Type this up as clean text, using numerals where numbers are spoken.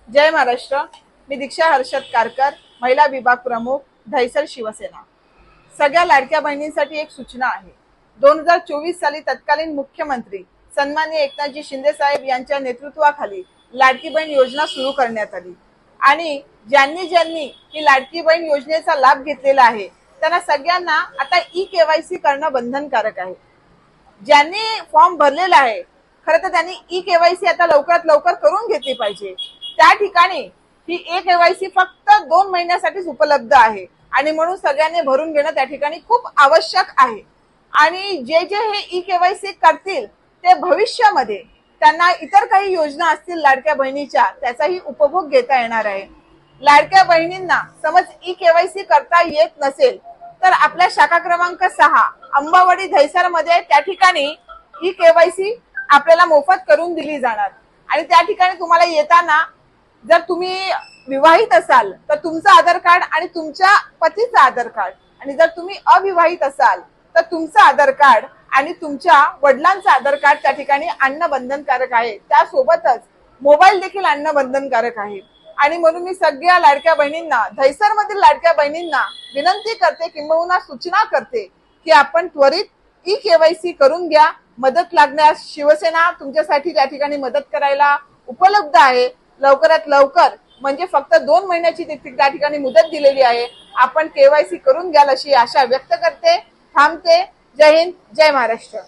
जय महाराष्ट्र। मी दीक्षा हर्षद कारकर, महिला विभाग प्रमुख, दहिसर शिवसेना। सगळ्या लाडक्या बहिणींसाठी एक सूचना आहे। 2024 साली तत्कालीन मुख्यमंत्री सन्माननीय एकनाथजी शिंदे साहेब यांच्या नेतृत्वाखाली लाडकी बहीण योजना सुरू करण्यात आली आणि ज्यांनी ज्यांनी ही लाडकी बहीण योजनेचा लाभ घेतलेला आहे त्यांना सगळ्यांना आता ई-केवायसी करणं बंधनकारक आहे। ज्यांनी फॉर्म भरलेला आहे खरं तर त्यांनी ई-केवायसी आता लवकरात लवकर करून घेतली पाहिजे। त्या ठिकाणी ही ई-केवायसी फक्त 2 महिन्यासाठीच उपलब्ध आहे आणि म्हणून सगळ्यांनी भरून घेणं त्या ठिकाणी खूप आवश्यक आहे। आणि जे जे हे ई-केवायसी करतील ते भविष्यामध्ये त्यांना इतर काही योजना असतील लाडक्या बहिणीच्या त्याचाही उपभोग घेता येणार आहे। लाडक्या बहिणींना समज ई-केवायसी करता येत नसेल तर आपल्या शाखा क्रमांक 6 अंबावडी दहिसर मध्ये त्या ठिकाणी ई-केवायसी आपल्याला मोफत करून दिली जाणार आणि त्या ठिकाणी तुम्हाला येताना जर तुम्ही विवाहित असाल तर तुमचं आधार कार्ड आणि तुमच्या पतीचं आधार कार्ड, आणि जर तुम्ही अविवाहित असाल तर तुमचं आधार कार्ड आणि तुमच्या वडिलांचं आधार कार्ड त्या ठिकाणी आणणं बंधनकारक आहे। त्यासोबतच मोबाईल देखील आणणं बंधनकारक आहे। आणि म्हणून मी सगळ्या लाडक्या बहिणींना, दहिसर मधील लाडक्या बहिणींना विनंती करते, किंबहुना सूचना करते की आपण त्वरित ई-केवायसी करून घ्या। मदत लागण्यास शिवसेना तुमच्यासाठी त्या ठिकाणी मदत करायला उपलब्ध आहे। लवकरात लवकर म्हणजे फक्त 2 महिन्याची त्या ठिकाणी मुदत दिलेली आहे। आपण केवायसी करून घ्याल अशी आशा व्यक्त करते, थांबते। जय हिंद, जय महाराष्ट्र।